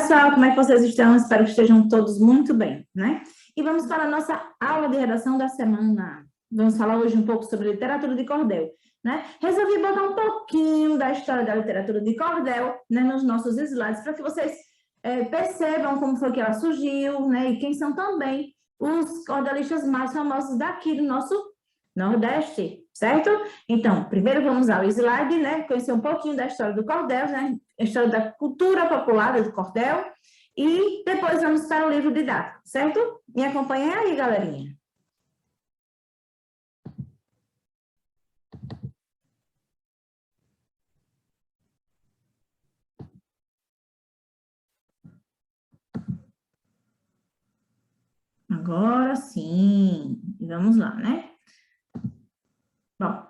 pessoal, como é que vocês estão? Espero que estejam todos muito bem, né? E vamos para a nossa aula de redação da semana. Vamos falar hoje um pouco sobre literatura de cordel, né? Resolvi botar um pouquinho da história da literatura de cordel, né, nos nossos slides, para que vocês percebam como foi que ela surgiu, né? E quem são também os cordelistas mais famosos daqui do nosso Nordeste, certo? Então, primeiro vamos ao slide, né? Conhecer um pouquinho da história do cordel, né? A história da cultura popular do cordel. E depois vamos para o livro didático, certo? Me acompanhem aí, galerinha. Agora sim. Vamos lá, né? Bom.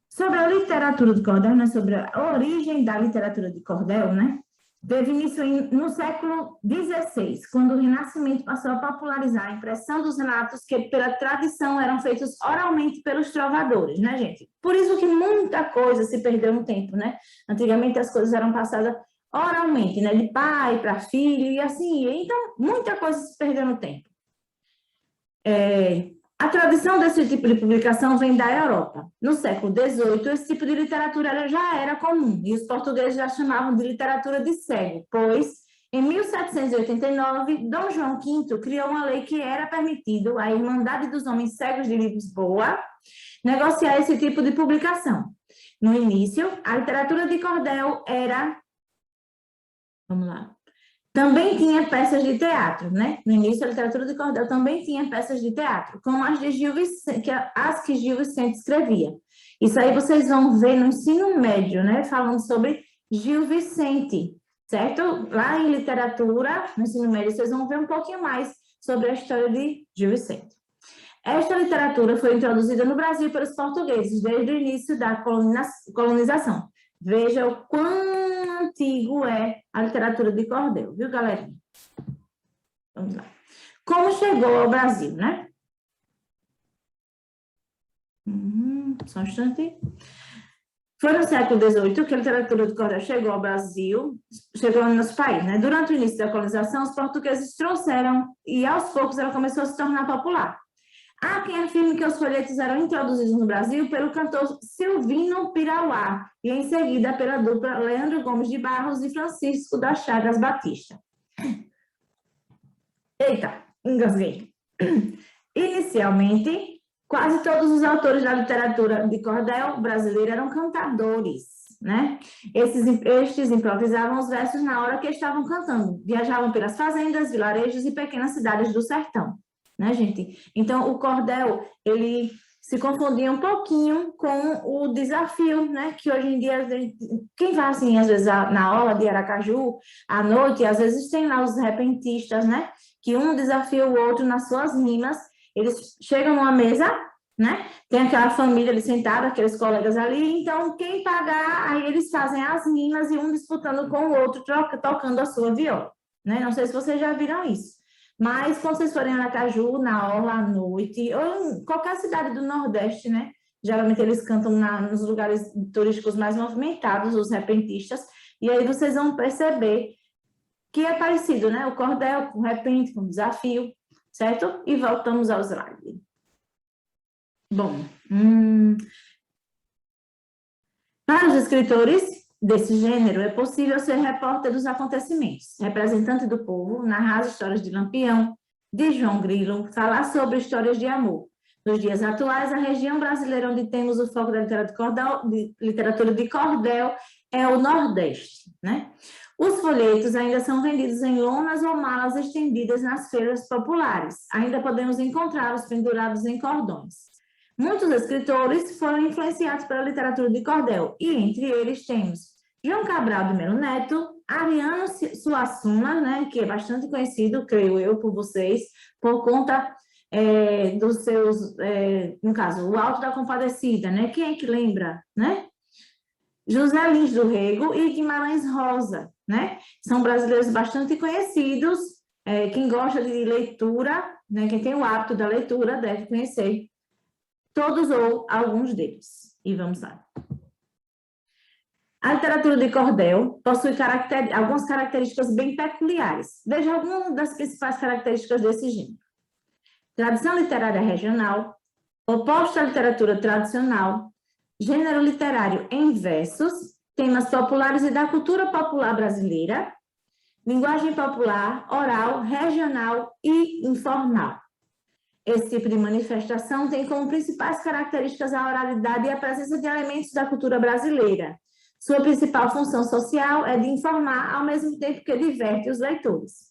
Sobre a literatura de cordel, né? Sobre a origem da literatura de cordel, né? Teve início no século XVI, quando o Renascimento passou a popularizar a impressão dos relatos que, pela tradição, eram feitos oralmente pelos trovadores, né, gente? Por isso que muita coisa se perdeu no tempo, né? Antigamente as coisas eram passadas oralmente, né? De pai para filho e assim. Então, muita coisa se perdeu no tempo. A tradição desse tipo de publicação vem da Europa. No século XVIII, esse tipo de literatura já era comum, e os portugueses já chamavam de literatura de cego, pois, em 1789, Dom João V criou uma lei que era permitido à Irmandade dos Homens Cegos de Lisboa negociar esse tipo de publicação. No início, a literatura de cordel era... Vamos lá. Também tinha peças de teatro, né? No início, a literatura de cordel também tinha peças de teatro, como as de Gil Vicente, as que Gil Vicente escrevia. Isso aí vocês vão ver no ensino médio, né? Falando sobre Gil Vicente, certo? Lá em literatura, no ensino médio, vocês vão ver um pouquinho mais sobre a história de Gil Vicente. Esta literatura foi introduzida no Brasil pelos portugueses desde o início da colonização. Veja o quão antigo é a literatura de cordel, viu, galerinha? Vamos lá. Como chegou ao Brasil, né? Só um instante. Foi no século XVIII que a literatura de cordel chegou ao Brasil, chegou no nosso país, né? Durante o início da colonização, os portugueses trouxeram e, aos poucos, ela começou a se tornar popular. Há quem afirme que os folhetos eram introduzidos no Brasil pelo cantor Silvino Pirauá e, em seguida, pela dupla Leandro Gomes de Barros e Francisco das Chagas Batista. Eita, engasguei. Inicialmente, quase todos os autores da literatura de cordel brasileira eram cantadores, né? Estes improvisavam os versos na hora que estavam cantando, viajavam pelas fazendas, vilarejos e pequenas cidades do sertão. Né, gente? Então, o cordel, ele se confundia um pouquinho com o desafio, né? Que hoje em dia, quem vai, assim, às vezes, na aula de Aracaju, à noite, às vezes tem lá os repentistas, né? Que um desafia o outro nas suas rimas, eles chegam numa mesa, né? Tem aquela família ali sentada, aqueles colegas ali, então, quem pagar, aí eles fazem as rimas e um disputando com o outro, tocando a sua viola, né? Não sei se vocês já viram isso. Mas, quando vocês forem em Aracaju, na orla à noite, ou em qualquer cidade do Nordeste, né? Geralmente eles cantam nos lugares turísticos mais movimentados, os repentistas, e aí vocês vão perceber que é parecido, né? O cordel com repente, com desafio, certo? E voltamos ao slide. Bom, para os escritores desse gênero, é possível ser repórter dos acontecimentos, representante do povo, narrar as histórias de Lampião, de João Grilo, falar sobre histórias de amor. Nos dias atuais, a região brasileira onde temos o foco da literatura de cordel é o Nordeste, né? Os folhetos ainda são vendidos em lonas ou malas estendidas nas feiras populares. Ainda podemos encontrá-los pendurados em cordões. Muitos escritores foram influenciados pela literatura de cordel, e entre eles temos João Cabral de Melo Neto, Ariano Suassuna, né, que é bastante conhecido, creio eu, por vocês, por conta dos seus, no caso, o Alto da Compadecida, né? Quem é que lembra, né? José Lins do Rego e Guimarães Rosa, né? São brasileiros bastante conhecidos, quem gosta de leitura, né, quem tem o hábito da leitura deve conhecer todos ou alguns deles. E vamos lá. A literatura de cordel possui algumas características bem peculiares. Veja algumas das principais características desse gênero. Tradição literária regional, oposta à literatura tradicional, gênero literário em versos, temas populares e da cultura popular brasileira, linguagem popular, oral, regional e informal. Esse tipo de manifestação tem como principais características a oralidade e a presença de elementos da cultura brasileira. Sua principal função social é de informar, ao mesmo tempo que diverte os leitores.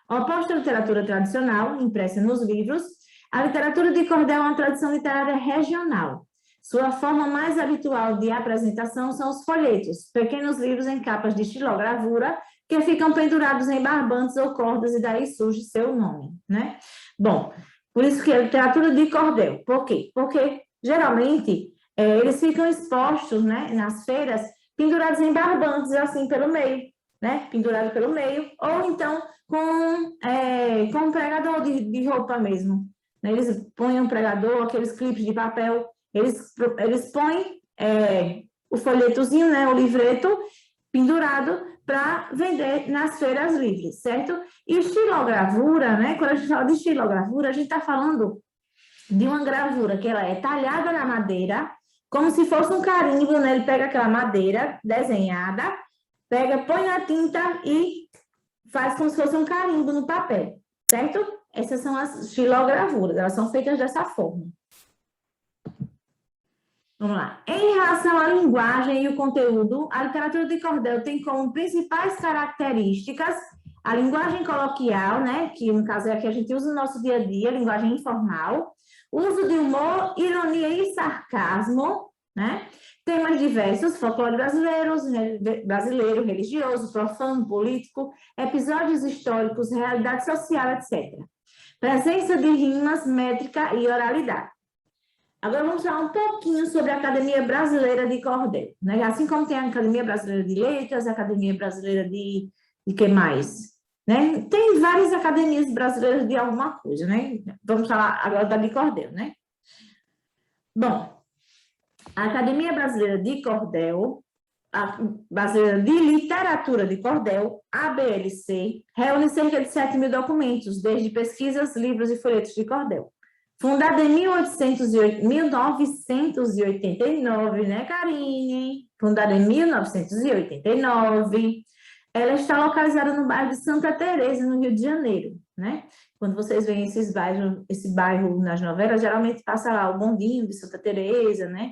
Oposta à literatura tradicional, impressa nos livros, a literatura de cordel é uma tradição literária regional. Sua forma mais habitual de apresentação são os folhetos, pequenos livros em capas de xilogravura, que ficam pendurados em barbantes ou cordas, e daí surge seu nome, né? Bom, por isso que é literatura de cordel. Por quê? Porque, geralmente, eles ficam expostos, né, nas feiras, pendurados em barbantes, assim, pelo meio, né? Pendurado pelo meio, ou então com um pregador de roupa mesmo. Né? Eles põem um pregador, aqueles clipes de papel, eles põem o folhetozinho, né, o livreto, pendurado para vender nas feiras livres, certo? E estilogravura, né? Quando a gente fala de estilogravura, a gente está falando de uma gravura que ela é talhada na madeira, como se fosse um carimbo, né? Ele pega aquela madeira desenhada, põe na tinta e faz como se fosse um carimbo no papel, certo? Essas são as estilogravuras, elas são feitas dessa forma. Vamos lá. Em relação à linguagem e o conteúdo, a literatura de cordel tem como principais características a linguagem coloquial, né, que no caso é a que a gente usa no nosso dia a dia, linguagem informal, uso de humor, ironia e sarcasmo, né, temas diversos, folclore brasileiro, religioso, profano, político, episódios históricos, realidade social, etc. Presença de rimas, métrica e oralidade. Agora vamos falar um pouquinho sobre a Academia Brasileira de Cordel, né? Assim como tem a Academia Brasileira de Letras, a Academia Brasileira de que mais? Né? Tem várias academias brasileiras de alguma coisa, né? Vamos falar agora da de Cordel, né? Bom, a Academia Brasileira de Cordel, a Brasileira de Literatura de Cordel, ABLC, reúne cerca de 7.000 documentos, desde pesquisas, livros e folhetos de cordel. Fundada em 1989, né, Karine? Fundada em 1989. Ela está localizada no bairro de Santa Teresa, no Rio de Janeiro, né? Quando vocês veem esse bairro nas novelas, geralmente passa lá o bondinho de Santa Teresa, né?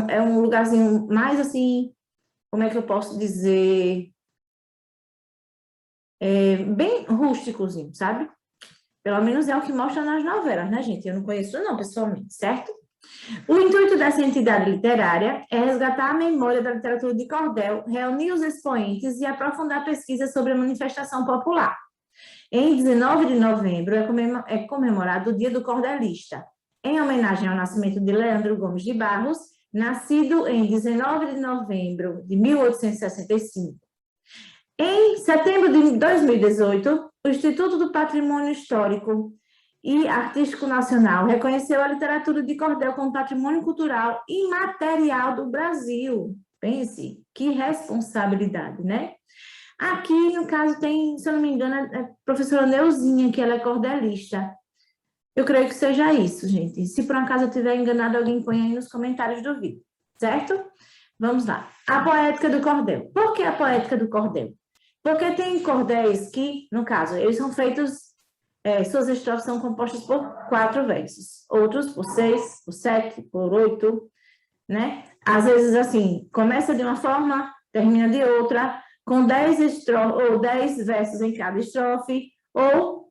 É um lugarzinho mais assim, como é que eu posso dizer? Bem rústicozinho, sabe? Pelo menos é o que mostra nas novelas, né, gente? Eu não conheço não, pessoalmente, certo? O intuito dessa entidade literária é resgatar a memória da literatura de cordel, reunir os expoentes e aprofundar pesquisas sobre a manifestação popular. Em 19 de novembro é comemorado o Dia do Cordelista, em homenagem ao nascimento de Leandro Gomes de Barros, nascido em 19 de novembro de 1865. Em setembro de 2018, o Instituto do Patrimônio Histórico e Artístico Nacional reconheceu a literatura de cordel como patrimônio cultural imaterial do Brasil. Pense, que responsabilidade, né? Aqui, no caso, tem, se eu não me engano, a professora Neuzinha, que ela é cordelista. Eu creio que seja isso, gente. Se por um acaso eu tiver enganado, alguém põe aí nos comentários do vídeo, certo? Vamos lá. A poética do cordel. Por que a poética do cordel? Porque tem cordéis que, no caso, eles são feitos, suas estrofes são compostas por 4 versos, outros por 6, por 7, por 8, né? Às vezes, assim, começa de uma forma, termina de outra, com 10 versos em cada estrofe, ou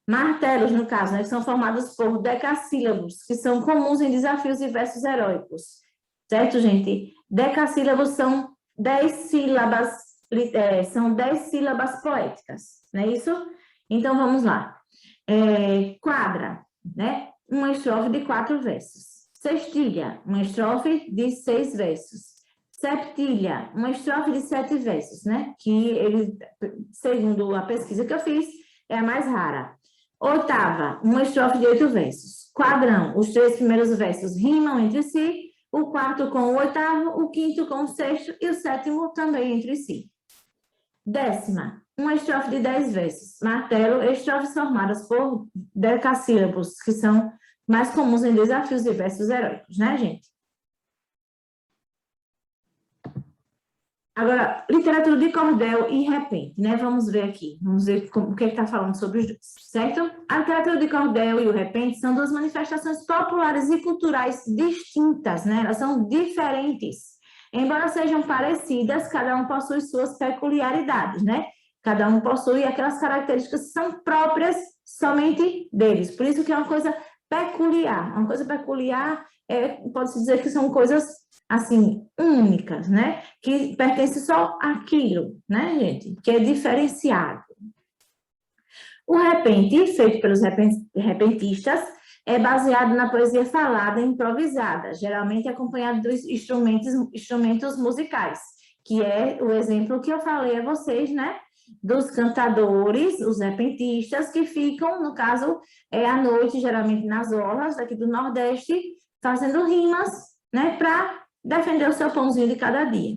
martelos, no caso, né? Que são formados por decassílabos, que são comuns em desafios e versos heróicos, certo, gente? Decassílabos são 10 sílabas. São 10 sílabas poéticas, não é isso? Então, vamos lá. Quadra, né? Uma estrofe de 4 versos. Sextilha, uma estrofe de 6 versos. Septilha, uma estrofe de 7 versos, né? Que ele, segundo a pesquisa que eu fiz, é a mais rara. Oitava, uma estrofe de 8 versos. Quadrão, os 3 primeiros versos rimam entre si, o quarto com o oitavo, o quinto com o sexto e o sétimo também entre si. 10ª, uma estrofe de 10 versos. Martelo, estrofes formadas por decassílabos, que são mais comuns em desafios e versos heróicos, né, gente? Agora, literatura de cordel e repente, né? Vamos ver aqui, vamos ver o que está falando sobre os dois, certo? A literatura de cordel e o repente são duas manifestações populares e culturais distintas, né? Elas são diferentes. Embora sejam parecidas, cada um possui suas peculiaridades, né? Cada um possui aquelas características que são próprias somente deles. Por isso que é uma coisa peculiar. Uma coisa peculiar, pode-se dizer que são coisas assim, únicas, né? Que pertence só àquilo, né, gente? Que é diferenciado. O repente, feito pelos repentistas, é baseado na poesia falada e improvisada, geralmente acompanhado dos instrumentos musicais, que é o exemplo que eu falei a vocês, né? Dos cantadores, os repentistas, que ficam, no caso, à noite, geralmente nas orlas daqui do Nordeste, fazendo rimas, né? Para defender o seu pãozinho de cada dia.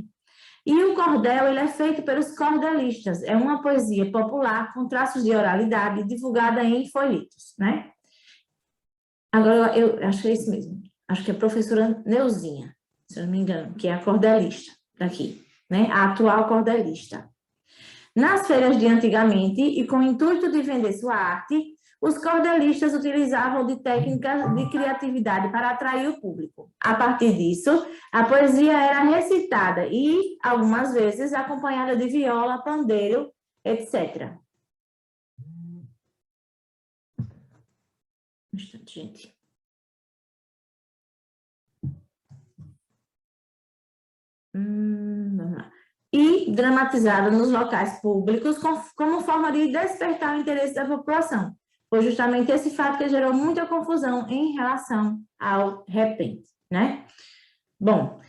E o cordel, ele é feito pelos cordelistas, é uma poesia popular com traços de oralidade divulgada em folhetos, né? Agora, eu acho que é isso mesmo, acho que é a professora Neuzinha, se eu não me engano, que é a cordelista daqui, né? A atual cordelista. Nas feiras de antigamente, e com o intuito de vender sua arte, os cordelistas utilizavam de técnicas de criatividade para atrair o público. A partir disso, a poesia era recitada e, algumas vezes, acompanhada de viola, pandeiro, etc. Um instante, gente. Vamos lá. E dramatizada nos locais públicos como forma de despertar o interesse da população. Foi justamente esse fato que gerou muita confusão em relação ao repente, né? Bom,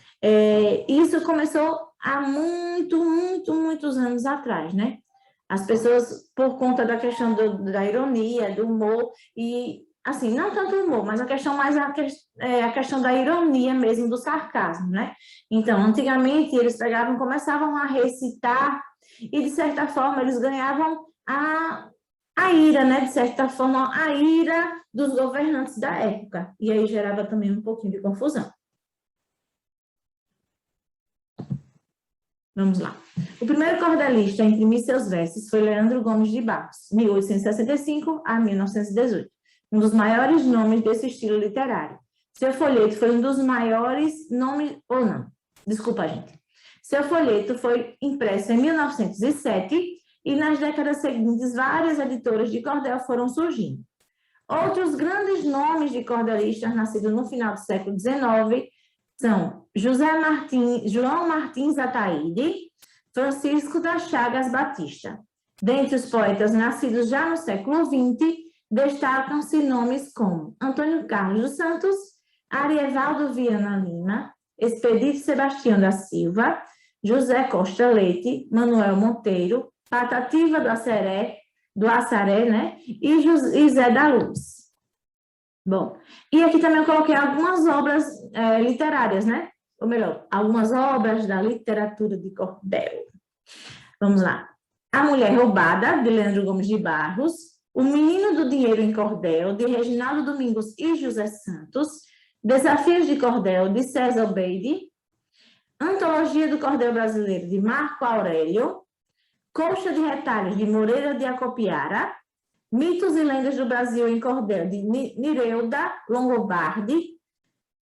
isso começou há muitos anos atrás, né? As pessoas, por conta da questão da ironia, do humor, e, assim, não tanto o humor, mas a questão mais a questão da ironia mesmo, do sarcasmo, né? Então, antigamente, eles começavam a recitar, e, de certa forma, eles ganhavam a ira, né? De certa forma, a ira dos governantes da época. E aí gerava também um pouquinho de confusão. Vamos lá. O primeiro cordelista a imprimir seus versos foi Leandro Gomes de Barros, 1865 a 1918, um dos maiores nomes desse estilo literário. Seu folheto foi um dos maiores nomes, ou não, desculpa, gente. Seu folheto foi impresso em 1907 e nas décadas seguintes várias editoras de cordel foram surgindo. Outros grandes nomes de cordelistas nascidos no final do século XIX são João Martins Ataíde, Francisco das Chagas Batista. Dentre os poetas nascidos já no século XX, destacam-se nomes como Antônio Carlos dos Santos, Arievaldo Viana Lima, Expedito Sebastião da Silva, José Costa Leite, Manuel Monteiro, Patativa do Assaré, né? E José da Luz. Bom, e aqui também eu coloquei algumas obras literárias, né? Ou melhor, algumas obras da literatura de cordel. Vamos lá. A Mulher Roubada, de Leandro Gomes de Barros, O Menino do Dinheiro em Cordel, de Reginaldo Domingos e José Santos, Desafios de Cordel, de César Obeide, Antologia do Cordel Brasileiro, de Marco Aurélio, Coxa de Retalhos, de Moreira de Acopiara, Mitos e Lendas do Brasil em Cordel, de Nireuda Longobardi,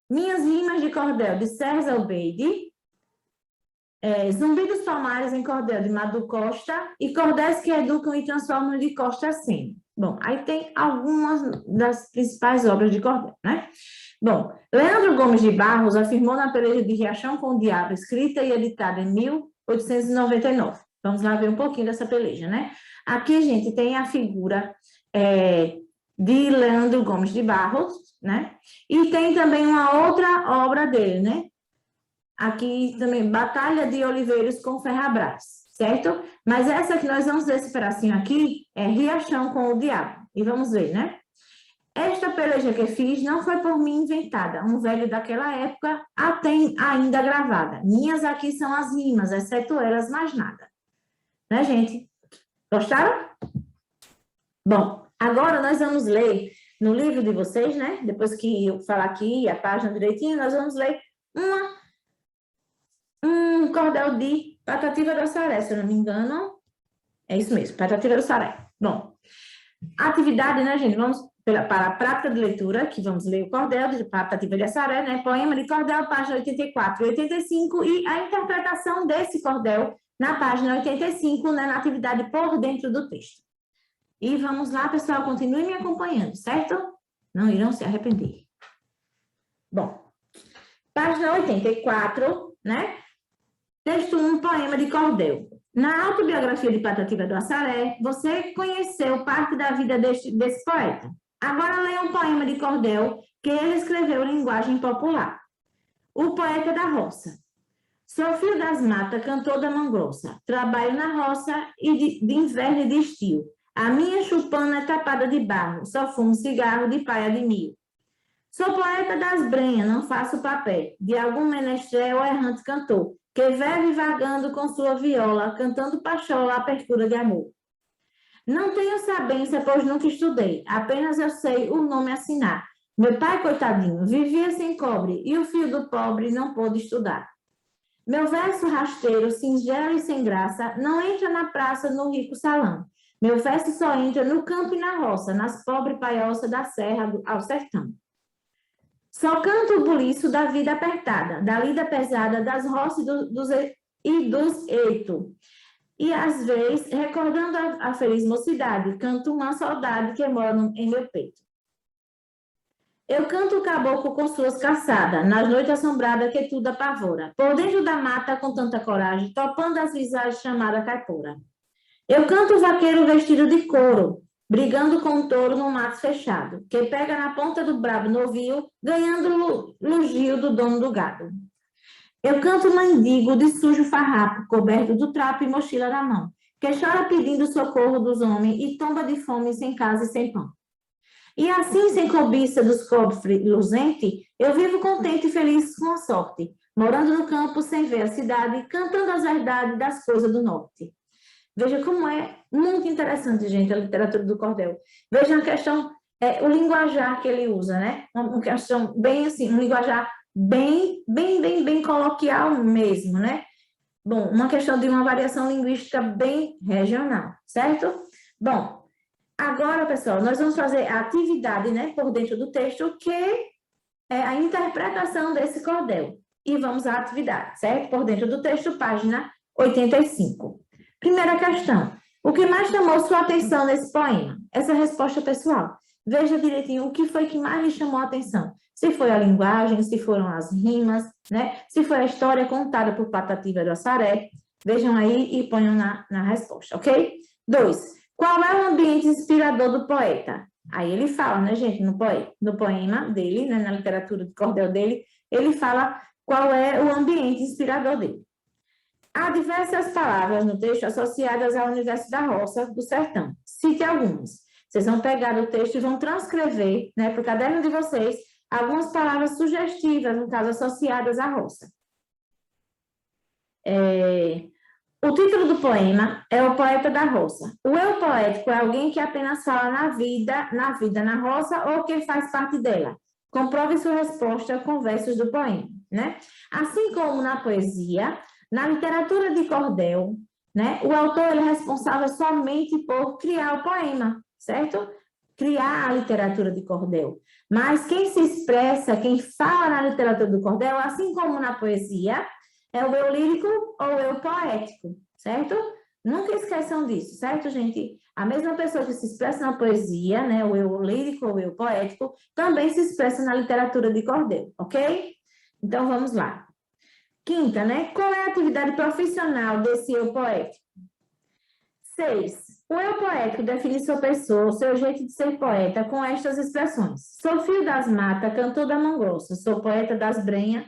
Minhas Rimas de Cordel, de César Obeide, Zumbi dos Palmares em Cordel, de Madu Costa, e Cordéis que Educam e Transformam, de Costa Sena. Bom, aí tem algumas das principais obras de cordel, né? Bom, Leandro Gomes de Barros afirmou na peleja de Riachão com o Diabo, escrita e editada em 1899. Vamos lá ver um pouquinho dessa peleja, né? Aqui, gente, tem a figura de Leandro Gomes de Barros, né? E tem também uma outra obra dele, né? Aqui também, Batalha de Oliveiros com Ferrabras, certo? Mas essa que nós vamos ver esse pedacinho aqui é Riachão com o Diabo. E vamos ver, né? Esta peleja que fiz não foi por mim inventada. Um velho daquela época a tem ainda gravada. Minhas aqui são as rimas, exceto elas, mais nada. Né, gente? Gostaram? Bom, agora nós vamos ler no livro de vocês, né? Depois que eu falar aqui a página direitinho, nós vamos ler um cordel de Patativa do Assaré, se eu não me engano. É isso mesmo, Patativa do Assaré. Bom, atividade, né, gente? Vamos para a prática de leitura, que vamos ler o cordel de Patativa de Assaré, né? Poema de cordel, página 84 e 85, e a interpretação desse cordel na página 85, né, na atividade por dentro do texto. E vamos lá, pessoal, continue me acompanhando, certo? Não irão se arrepender. Bom, página 84, né? Texto 1, poema de cordel. Na autobiografia de Patativa do Assaré, você conheceu parte da vida desse poeta. Agora leia um poema de cordel que ele escreveu em linguagem popular. O poeta da roça. Sou filho das matas, cantor da mão grossa. Trabalho na roça e de inverno e de estio. A minha chupana é tapada de barro. Só fumo cigarro de paia de mil. Sou poeta das brenhas, não faço papel de algum menestrel ou errante cantor, que vive vagando com sua viola, cantando pachola à percura de amor. Não tenho sabência, pois nunca estudei, apenas eu sei o nome assinar. Meu pai, coitadinho, vivia sem cobre, e o filho do pobre não pôde estudar. Meu verso rasteiro, singelo e sem graça, não entra na praça no rico salão. Meu verso só entra no campo e na roça, nas pobres paiosas da serra ao sertão. Só canto o buliço da vida apertada, da lida pesada, das roças e dos eitos. E, às vezes, recordando a feliz mocidade, canto uma saudade que mora em meu peito. Eu canto o caboclo com suas caçadas, nas noites assombradas que tudo apavora, por dentro da mata com tanta coragem, topando as visagens chamadas caipora. Eu canto o vaqueiro vestido de couro, brigando com um touro num mato fechado, que pega na ponta do brabo novio, ganhando elogio do dono do gado. Eu canto mendigo de sujo farrapo, coberto do trapo e mochila na mão, que chora pedindo socorro dos homens e tomba de fome sem casa e sem pão. E assim, sem cobiça dos cofres luzentes, eu vivo contente e feliz com a sorte, morando no campo sem ver a cidade, cantando as verdades das coisas do norte. Veja como é muito interessante, gente, a literatura do cordel. Veja a questão, o linguajar que ele usa, né? Uma questão bem assim, um linguajar bem coloquial mesmo, né? Bom, uma questão de uma variação linguística bem regional, certo? Bom, agora, pessoal, nós vamos fazer a atividade, né, por dentro do texto, que é a interpretação desse cordel. E vamos à atividade, certo? Por dentro do texto, página 85. Primeira questão. O que mais chamou sua atenção nesse poema? Essa resposta pessoal. Veja direitinho o que foi que mais lhe chamou a atenção. Se foi a linguagem, se foram as rimas, né? Se foi a história contada por Patativa do Assaré. Vejam aí e ponham na resposta, ok? 2. Qual é o ambiente inspirador do poeta? Aí ele fala, né, gente, no poema dele, né, na literatura de cordel dele, ele fala qual é o ambiente inspirador dele. Há diversas palavras no texto associadas ao universo da roça, do sertão. Cite algumas. Vocês vão pegar o texto e vão transcrever, né, para o caderno de vocês, algumas palavras sugestivas, no caso, associadas à roça. O título do poema é O Poeta da Roça. O eu poético é alguém que apenas fala na vida, na roça, ou que faz parte dela. Comprove sua resposta com versos do poema, né? Assim como na poesia, na literatura de cordel, né, o autor ele é responsável somente por criar o poema, certo? Criar a literatura de cordel. Mas quem se expressa, quem fala na literatura do cordel, assim como na poesia, é o eu lírico ou o eu poético, certo? Nunca esqueçam disso, certo, gente? A mesma pessoa que se expressa na poesia, né, o eu lírico ou o eu poético, também se expressa na literatura de cordel, ok? Então, vamos lá. Quinta, né? Qual é a atividade profissional desse eu poético? 6. O eu poético define sua pessoa, seu jeito de ser poeta, com estas expressões. Sou filho das matas, cantor da mão grossa, sou poeta das brenhas,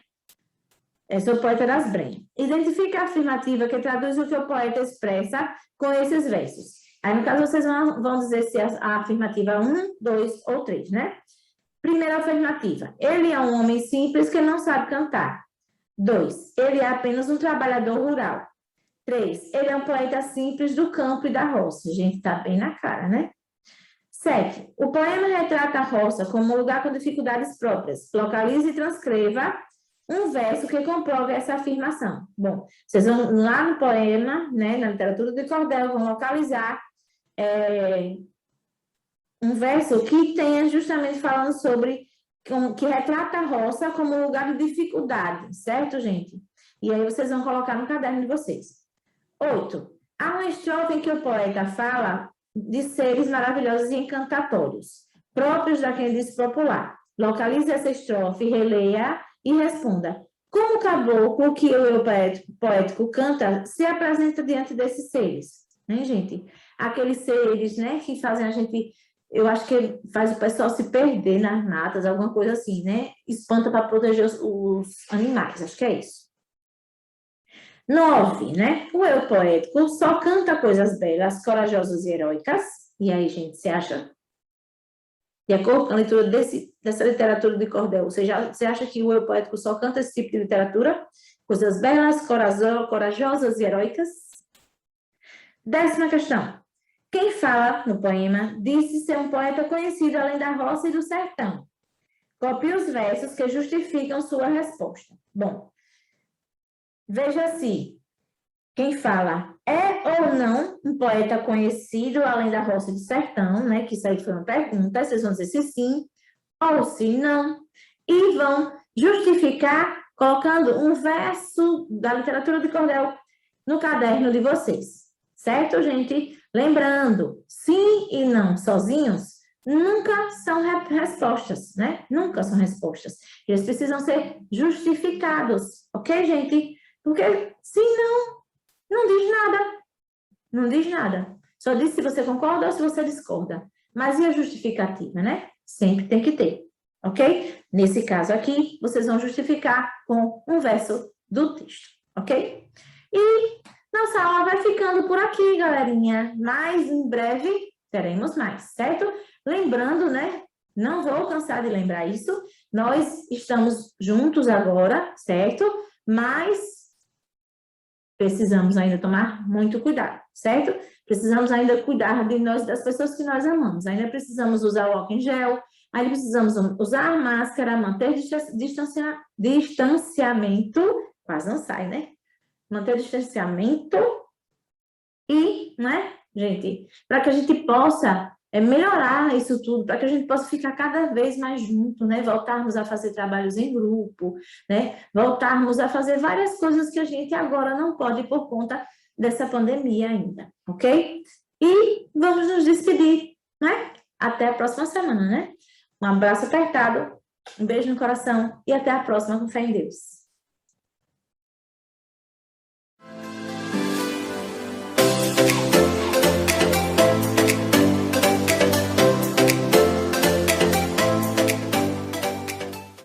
sou poeta das brenhas. Identifique a afirmativa que traduz o que o poeta expressa com esses versos. Aí, no caso, vocês vão dizer se a afirmativa é 1, 2 ou 3, né? Primeira afirmativa. Ele é um homem simples que não sabe cantar. 2. Ele é apenas um trabalhador rural. 3. Ele é um poeta simples do campo e da roça. Gente, tá bem na cara, né? 7. O poema retrata a roça como um lugar com dificuldades próprias. Localize e transcreva um verso que comprove essa afirmação. Bom, vocês vão lá no poema, né, na literatura de cordel, vão localizar um verso que tenha justamente falando sobre, que retrata a roça como um lugar de dificuldade, certo, gente? E aí vocês vão colocar no caderno de vocês. 8. Há uma estrofe em que o poeta fala de seres maravilhosos e encantatórios, próprios da crendice popular. Localize essa estrofe, releia e responda. Como o caboclo que o eu poético canta se apresenta diante desses seres? Né, gente? Aqueles seres, né, que fazem a gente... Eu acho que faz o pessoal se perder nas matas, alguma coisa assim, né? Espanta para proteger os animais, acho que é isso. 9, né? O eu poético só canta coisas belas, corajosas e heróicas. E aí, gente, você acha? De acordo com a leitura dessa literatura de cordel, você acha que o eu poético só canta esse tipo de literatura? Coisas belas, corajosas e heróicas? 10ª questão. Quem fala no poema disse ser um poeta conhecido além da roça e do sertão. Copie os versos que justificam sua resposta. Bom, veja se quem fala é ou não um poeta conhecido além da roça e do sertão, né? Que isso aí foi uma pergunta. Vocês vão dizer se sim ou se não. E vão justificar colocando um verso da literatura de cordel no caderno de vocês. Certo, gente? Lembrando, sim e não sozinhos nunca são respostas, né? Nunca são respostas. Eles precisam ser justificados, ok, gente? Porque sim, não diz nada. Não diz nada. Só diz se você concorda ou se você discorda. Mas e a justificativa, né? Sempre tem que ter, ok? Nesse caso aqui, vocês vão justificar com um verso do texto, ok? E nossa aula vai ficando por aqui, galerinha. Mas em breve teremos mais, certo? Lembrando, né? Não vou cansar de lembrar isso. Nós estamos juntos agora, certo? Mas precisamos ainda tomar muito cuidado, certo? Precisamos ainda cuidar de nós, das pessoas que nós amamos. Ainda precisamos usar o álcool em gel, ainda precisamos usar a máscara, manter distanciamento, quase não sai, né? Manter distanciamento e, né, gente, para que a gente possa melhorar isso tudo, para que a gente possa ficar cada vez mais junto, né, voltarmos a fazer trabalhos em grupo, né, voltarmos a fazer várias coisas que a gente agora não pode por conta dessa pandemia ainda, ok? E vamos nos despedir, né? Até a próxima semana, né? Um abraço apertado, um beijo no coração e até a próxima, com fé em Deus.